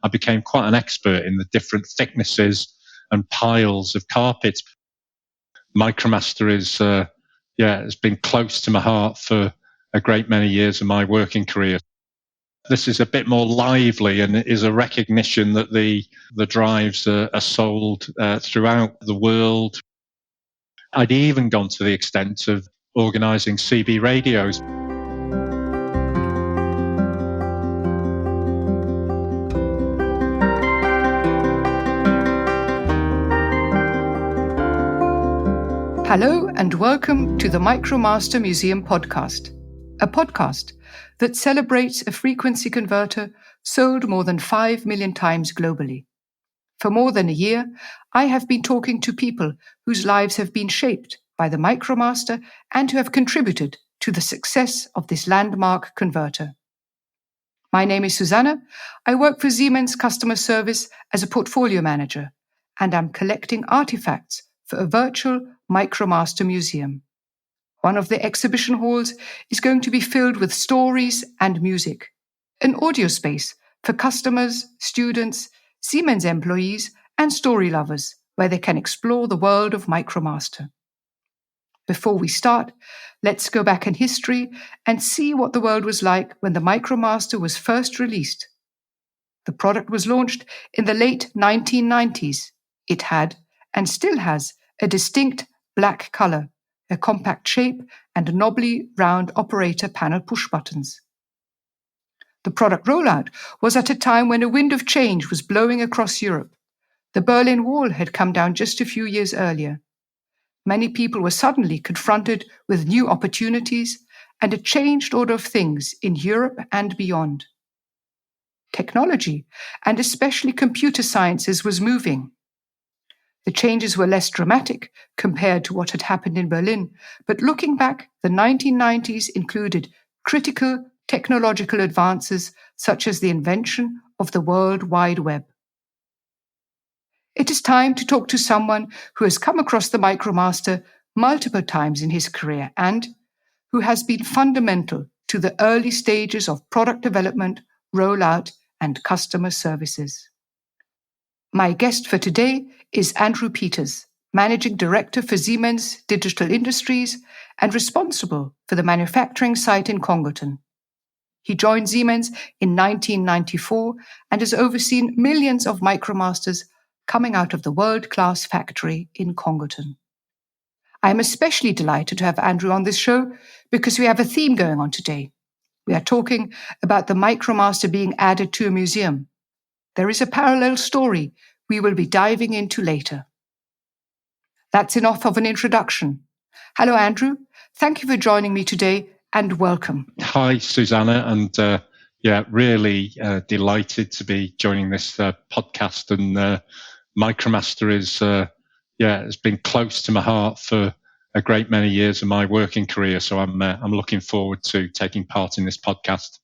I became quite an expert in the different thicknesses and piles of carpets. MICROMASTER has been close to my heart for a great many years of my working career. This is a bit more lively and it is a recognition that the drives are sold throughout the world. I'd even gone to the extent of organising CB radios. Hello and welcome to the MICROMASTER Museum podcast, a podcast that celebrates a frequency converter sold more than 5 million times globally. For more than a year, I have been talking to people whose lives have been shaped by the MICROMASTER and who have contributed to the success of this landmark converter. My name is Susanne. I work for Siemens Customer Service as a portfolio manager, and I'm collecting artifacts for a virtual MICROMASTER Museum. One of the exhibition halls is going to be filled with stories and music, an audio space for customers, students, Siemens employees, and story lovers, where they can explore the world of MICROMASTER. Before we start, let's go back in history and see what the world was like when the MICROMASTER was first released. The product was launched in the late 1990s. It had, and still has, a distinct black color, a compact shape, and knobbly round operator panel push buttons. The product rollout was at a time when a wind of change was blowing across Europe. The Berlin Wall had come down just a few years earlier. Many people were suddenly confronted with new opportunities and a changed order of things in Europe and beyond. Technology, and especially computer sciences, was moving. The changes were less dramatic compared to what had happened in Berlin, but looking back, the 1990s included critical technological advances such as the invention of the World Wide Web. It is time to talk to someone who has come across the MICROMASTER multiple times in his career and who has been fundamental to the early stages of product development, rollout, and customer services. My guest for today is Andrew Peters, Managing Director for Siemens Digital Industries and responsible for the manufacturing site in Congleton. He joined Siemens in 1994 and has overseen millions of MICROMASTERs coming out of the world-class factory in Congleton. I am especially delighted to have Andrew on this show because we have a theme going on today. We are talking about the MICROMASTER being added to a museum. There is a parallel story we will be diving into later. That's enough of an introduction. Hello, Andrew. Thank you for joining me today and welcome. Hi, Susanne, and really delighted to be joining this podcast. And MICROMASTER has been close to my heart for a great many years of my working career. So I'm looking forward to taking part in this podcast.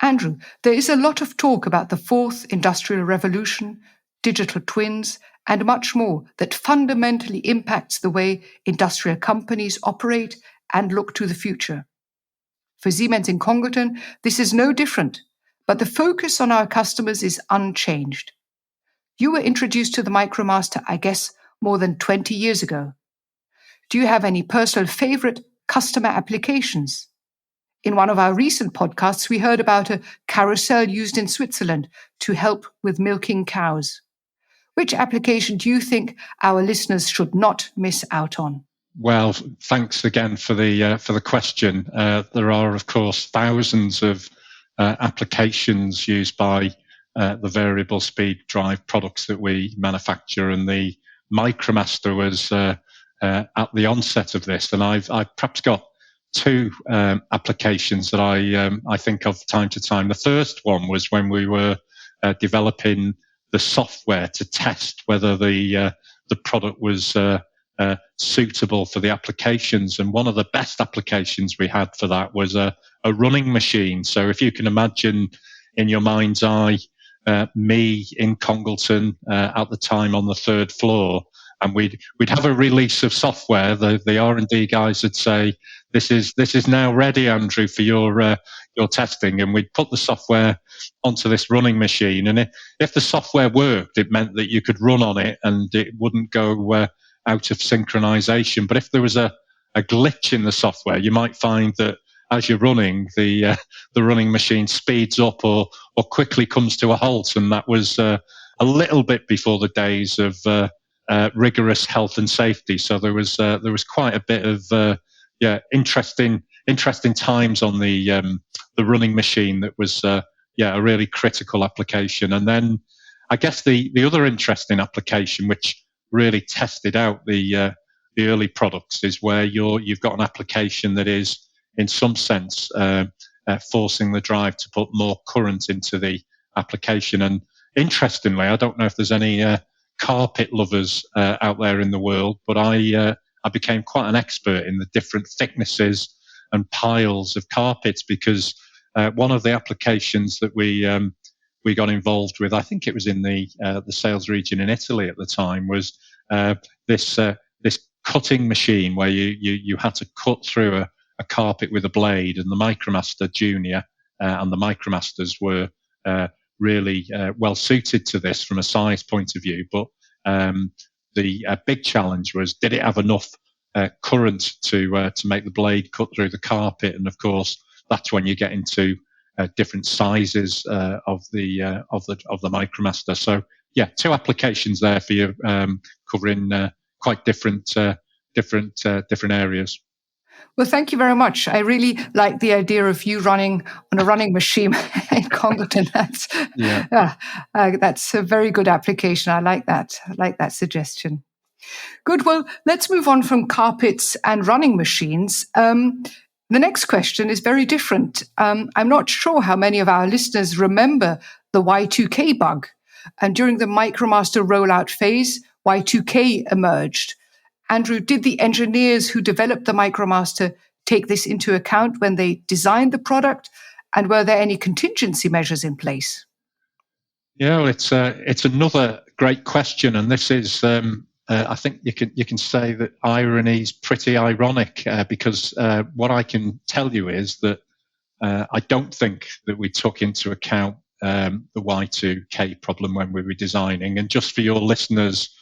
Andrew, there is a lot of talk about the fourth industrial revolution, digital twins, and much more that fundamentally impacts the way industrial companies operate and look to the future. For Siemens in Congleton, this is no different, but the focus on our customers is unchanged. You were introduced to the MICROMASTER, I guess, more than 20 years ago. Do you have any personal favorite customer applications? In one of our recent podcasts, we heard about a carousel used in Switzerland to help with milking cows. Which application do you think our listeners should not miss out on? Well, thanks again for the question. There are, of course, thousands of applications used by the variable speed drive products that we manufacture, and the MICROMASTER was at the onset of this. And I've perhaps got two applications that I think of time to time. The first one was when we were developing the software to test whether the product was suitable for the applications. And one of the best applications we had for that was a running machine. So if you can imagine in your mind's eye, me in Congleton at the time on the third floor, and we'd have a release of software. The R&D guys would say, this is now ready, Andrew, for your testing. And we'd put the software onto this running machine. And if the software worked, it meant that you could run on it and it wouldn't go out of synchronization. But if there was a glitch in the software, you might find that as you're running, the running machine speeds up or quickly comes to a halt. And that was a little bit before the days of rigorous health and safety. So there was quite a bit of interesting times on the running machine. That was a really critical application. And then I guess the other interesting application, which really tested out the early products, is where you've got an application that is in some sense forcing the drive to put more current into the application. And interestingly, I don't know if there's any carpet lovers out there in the world, but I became quite an expert in the different thicknesses and piles of carpets, because one of the applications that we got involved with, I think it was in the sales region in Italy at the time, was this cutting machine where you had to cut through a carpet with a blade, and the MicroMaster Junior and the MicroMasters were really well suited to this from a size point of view. But the big challenge was, did it have enough current to make the blade cut through the carpet? And of course, that's when you get into different sizes of the MicroMaster. So yeah, two applications there for you, covering quite different areas. Well, thank you very much. I really like the idea of you running on a running machine in Congleton. That's a very good application. I like that suggestion. Good. Well, let's move on from carpets and running machines. The next question is very different. I'm not sure how many of our listeners remember the Y2K bug. And during the MicroMaster rollout phase, Y2K emerged. Andrew, did the engineers who developed the MicroMaster take this into account when they designed the product? And were there any contingency measures in place? Yeah, well, it's another great question, and this is I think you can say that irony is pretty ironic, because what I can tell you is that I don't think that we took into account the Y2K problem when we were designing. And just for your listeners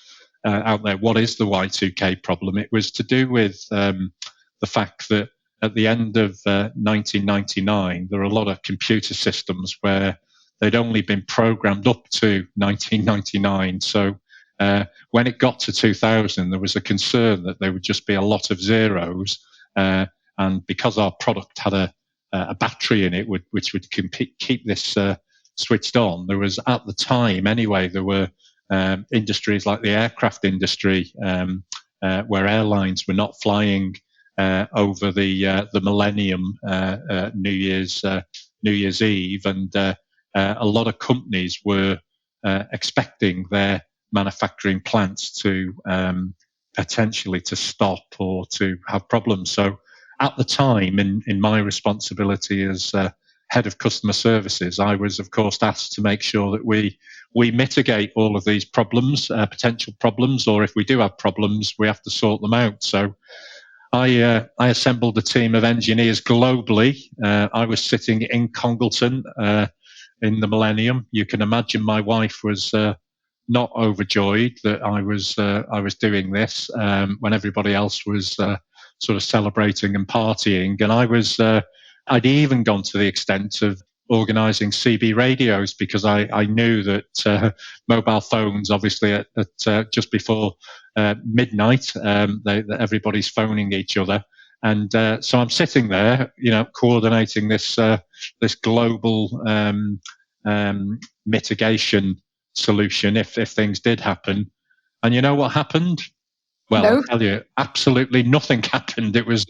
out there, what is the Y2K problem? It was to do with the fact that at the end of 1999, there were a lot of computer systems where they'd only been programmed up to 1999. So when it got to 2000, there was a concern that there would just be a lot of zeros. And because our product had a battery in it, which would keep this switched on, there was, at the time anyway, there were industries like the aircraft industry, where airlines were not flying over the millennium, New Year's Eve, and a lot of companies were expecting their manufacturing plants to potentially to stop or to have problems. So at the time, in my responsibility as head of customer services, I was of course asked to make sure that we mitigate all of these problems, potential problems, or if we do have problems, we have to sort them out. So I assembled a team of engineers globally. I was sitting in Congleton in the Millennium. You can imagine my wife was not overjoyed that I was doing this when everybody else was sort of celebrating and partying. And I'd even gone to the extent of organising CB radios, because I knew that mobile phones, obviously at just before midnight, everybody's phoning each other. And so I'm sitting there, coordinating this global mitigation solution if things did happen. And you know what happened? Well, no. I'll tell you, absolutely nothing happened. It was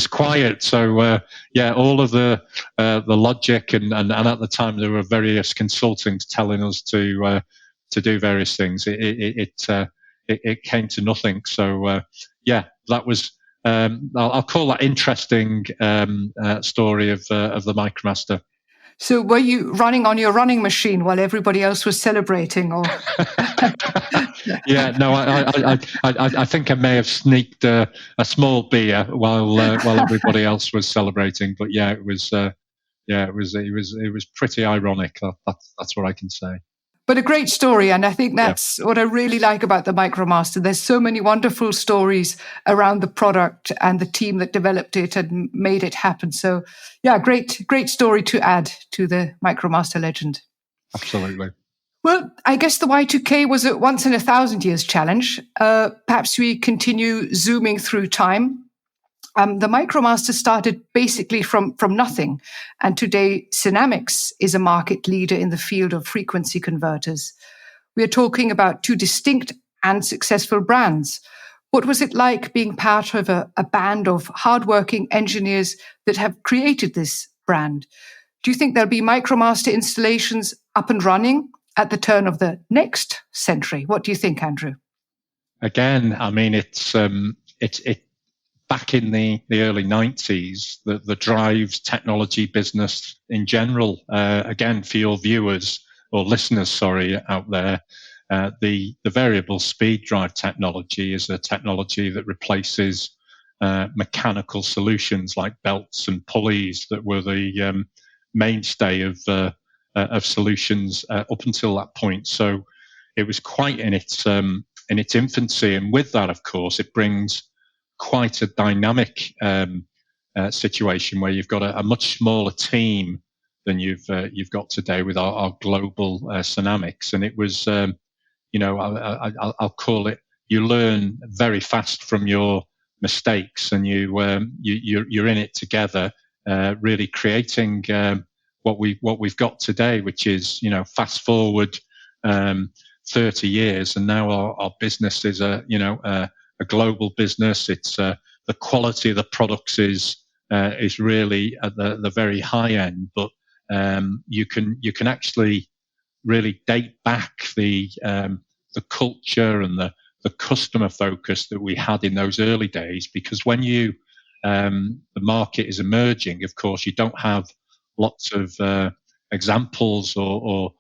quiet. So all of the logic and at the time there were various consultants telling us to do various things. It came to nothing. So that was I'll call that interesting story of the MicroMaster. So were you running on your running machine while everybody else was celebrating, or? Yeah, no, I think I may have sneaked a small beer while everybody else was celebrating. But yeah, it was pretty ironic. That's what I can say. But a great story, and I think Yeah. that's what I really like about the MicroMaster. There's so many wonderful stories around the product and the team that developed it and made it happen. So, yeah, great story to add to the MicroMaster legend. Absolutely. Well, I guess the Y2K was a once in 1,000 years challenge. Perhaps we continue zooming through time. The MicroMaster started basically from nothing, and today Synamics is a market leader in the field of frequency converters. We are talking about two distinct and successful brands. What was it like being part of a band of hardworking engineers that have created this brand? Do you think there'll be MicroMaster installations up and running at the turn of the next century? What do you think, Andrew? Again, I mean, it's back in the early 90s, the drives technology business in general, again, for your viewers or listeners, sorry, out there, the variable speed drive technology is a technology that replaces mechanical solutions like belts and pulleys that were the mainstay of solutions up until that point. So it was quite in its infancy, and with that, of course, it brings quite a dynamic situation where you've got a much smaller team than you've got today with our global Synamics, and it was I'll call it, you learn very fast from your mistakes, and you're in it together, really creating what we've got today, which is fast forward 30 years, and now our business is a global business. It's the quality of the products is really at the very high end, but you can actually really date back the culture and the customer focus that we had in those early days. Because when the market is emerging, of course, you don't have lots of examples or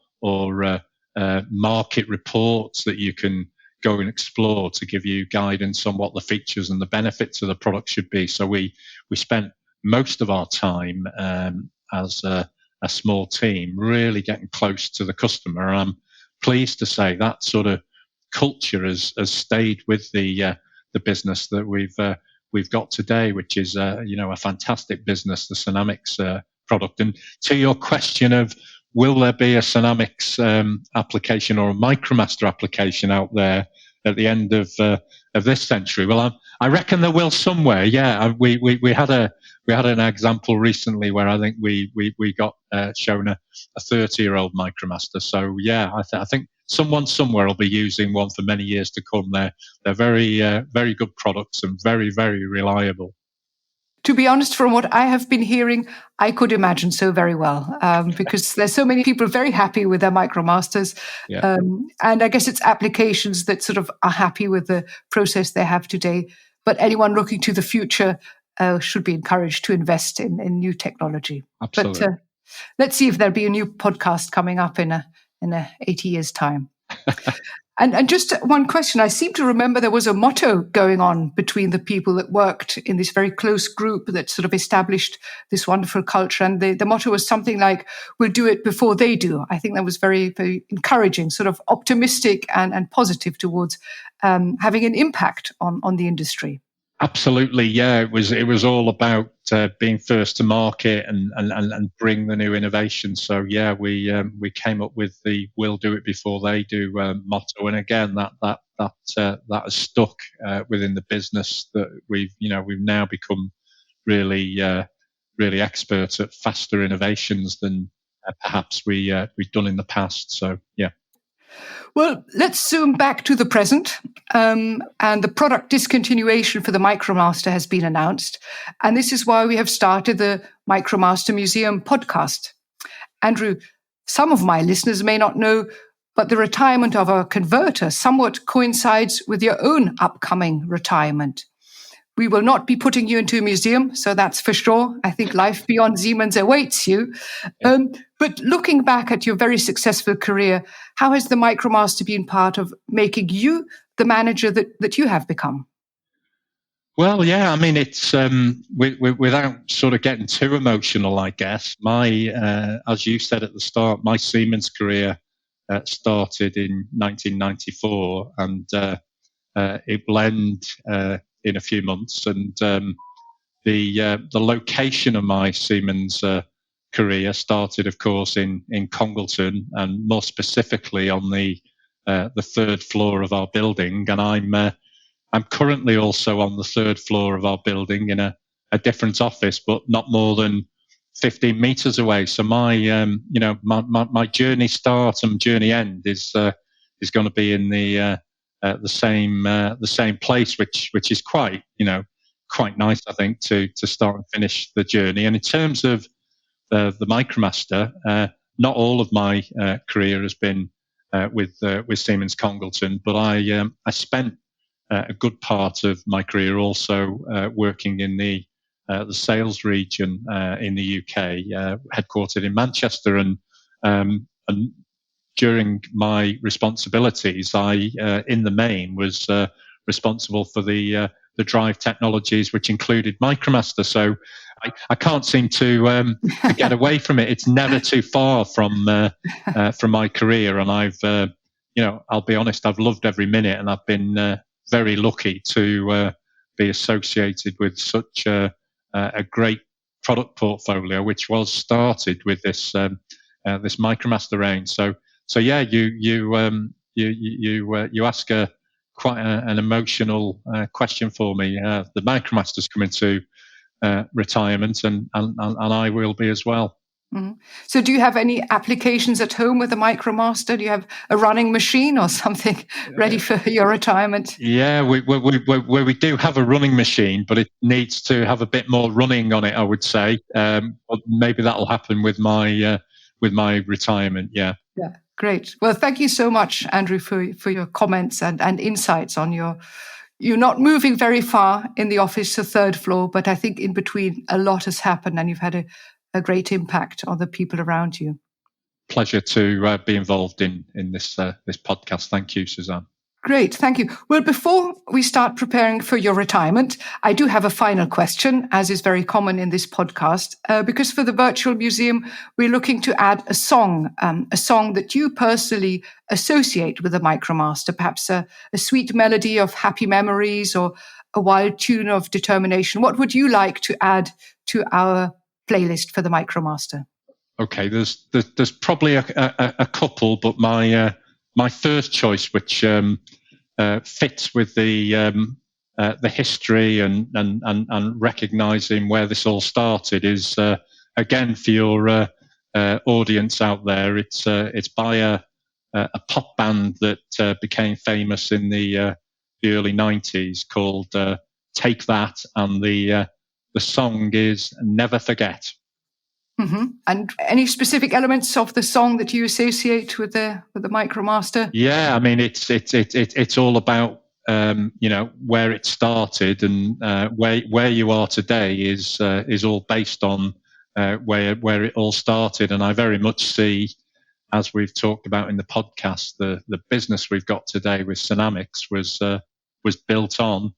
market reports that you can go and explore to give you guidance on what the features and the benefits of the product should be. So we spent most of our time as a small team really getting close to the customer. And I'm pleased to say that sort of culture has stayed with the business that we've got today, which is a fantastic business, the Synamics product. And to your question of will there be a Synamics application or a MicroMaster application out there at the end of this century? Well, I reckon there will somewhere. Yeah, we had an example recently where I think we got shown a 30-year-old MicroMaster. So yeah, I think someone somewhere will be using one for many years to come. They're very good products and very, very reliable. To be honest, from what I have been hearing, I could imagine so very well, because there's so many people very happy with their MicroMasters. Yeah. And I guess it's applications that sort of are happy with the process they have today. But anyone looking to the future should be encouraged to invest in new technology. Absolutely. But let's see if there'll be a new podcast coming up in 80 years' time. And just one question. I seem to remember there was a motto going on between the people that worked in this very close group that sort of established this wonderful culture. And the motto was something like, we'll do it before they do. I think that was very, very encouraging, sort of optimistic and positive towards having an impact on the industry. Absolutely, yeah. It was all about being first to market and bring the new innovation. So yeah, we came up with the "We'll do it before they do" motto, and again that has stuck within the business. That we've now become really expert at faster innovations than perhaps we've done in the past. So yeah. Well, let's zoom back to the present. And the product discontinuation for the MicroMaster has been announced. And this is why we have started the MicroMaster Museum podcast. Andrew, some of my listeners may not know, but the retirement of a converter somewhat coincides with your own upcoming retirement. we will not be putting you into a museum, so that's for sure. I think life beyond Siemens awaits you. Yeah. But looking back at your very successful career, how has the MicroMaster been part of making you the manager that you have become? Well, yeah, I mean, it's without sort of getting too emotional, I guess. As you said at the start, my Siemens career started in 1994, and it will end in a few months. And the location of my Siemens career started, of course, in Congleton, and more specifically on the third floor of our building. And I'm currently also on the third floor of our building in a different office, but not more than 15 meters away. So my journey start and journey end is going to be in the same place, which is quite nice, I think, to start and finish the journey. And in terms of the MicroMaster, not all of my career has been with Siemens Congleton, but I spent a good part of my career also working in the sales region in the UK, headquartered in Manchester, and during my responsibilities, I in the main was responsible for the drive technologies, which included MicroMaster. So I can't seem to get away from it. It's never too far from my career, and I'll be honest, I've loved every minute, and I've been very lucky to be associated with such a great product portfolio, which was started with this MicroMaster range. So yeah, you ask quite an emotional question for me. The MicroMaster's coming to retirement, and I will be as well. Mm-hmm. So do you have any applications at home with the MicroMaster? Do you have a running machine or something ready for your retirement? Yeah, we do have a running machine, but it needs to have a bit more running on it, I would say. But maybe that'll happen with my retirement. Yeah. Yeah, great. Well, thank you so much, Andrew, for your comments and insights on you're not moving very far in the office, the third floor, but I think in between a lot has happened, and you've had a great impact on the people around you. Pleasure to be involved in this podcast. Thank you, Susanne. Great, thank you. Well, before we start preparing for your retirement, I do have a final question, as is very common in this podcast, because for the virtual museum, we're looking to add a song that you personally associate with the MicroMaster, perhaps a sweet melody of happy memories or a wild tune of determination. What would you like to add to our playlist for the MicroMaster? Okay, there's probably a couple, but my first choice, which fits with the history and recognizing where this all started, is again for your audience out there. It's by a pop band that became famous in the early 90s called Take That, and the song is Never Forget. Mm-hmm. And any specific elements of the song that you associate with the MicroMaster? Yeah, I mean it's all about where it started, and where you are today is all based on where it all started. And I very much see, as we've talked about in the podcast, the business we've got today with Synamics was built on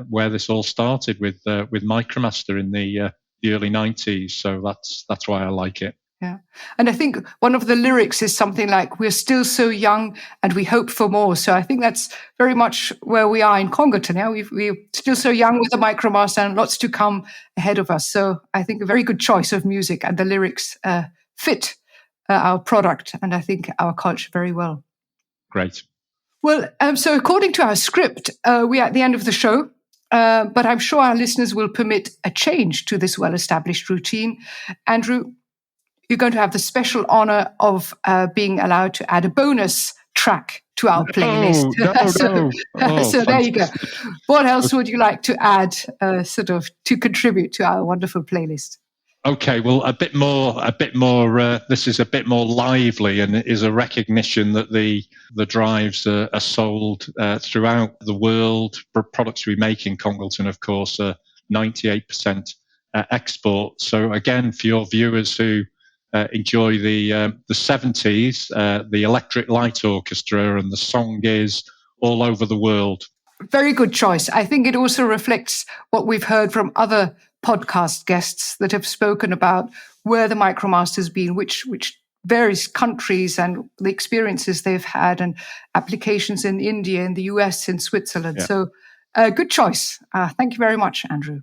where this all started with MicroMaster in the early 90s. So that's why I like it. Yeah. And I think one of the lyrics is something like, "We're still so young and we hope for more." So I think that's very much where we are in Congleton. Yeah? We're still so young with the MicroMaster and lots to come ahead of us. So I think a very good choice of music, and the lyrics fit our product and I think our culture very well. Great. Well, so according to our script, we're at the end of the show. But I'm sure our listeners will permit a change to this well-established routine. Andrew, you're going to have the special honor of being allowed to add a bonus track to our playlist. So there you go. What else would you like to add, to contribute to our wonderful playlist? Okay, well, a bit more. This is a bit more lively, and it is a recognition that the drives are sold throughout the world. Products we make in Congleton, of course, are 98% export. So again, for your viewers who enjoy the 70s, the Electric Light Orchestra, and the song is all over the world. Very good choice. I think it also reflects what we've heard from other podcast guests that have spoken about where the MicroMaster's been, which various countries and the experiences they've had, and applications in India, in the US, in Switzerland. Yeah. So good choice. Thank you very much, Andrew.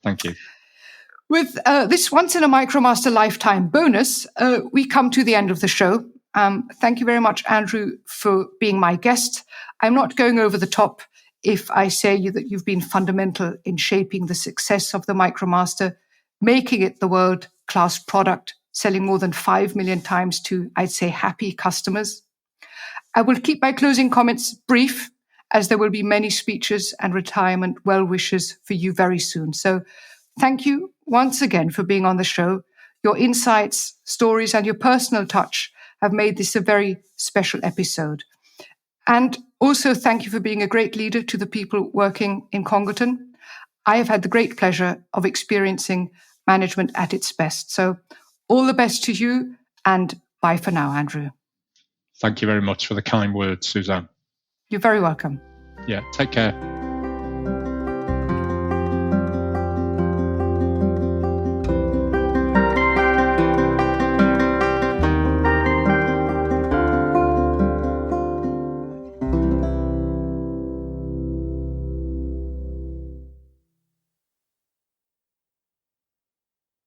Thank you. With this Once in a MicroMaster Lifetime bonus, we come to the end of the show. Thank you very much, Andrew, for being my guest. I'm not going over the top if I say that you've been fundamental in shaping the success of the MicroMaster, making it the world-class product, selling more than 5 million times to, I'd say, happy customers. I will keep my closing comments brief, as there will be many speeches and retirement well-wishes for you very soon. So thank you once again for being on the show. Your insights, stories, and your personal touch have made this a very special episode. And also thank you for being a great leader to the people working in Congleton. I have had the great pleasure of experiencing management at its best. So all the best to you, and bye for now, Andrew. Thank you very much for the kind words, Susanne. You're very welcome. Yeah, take care.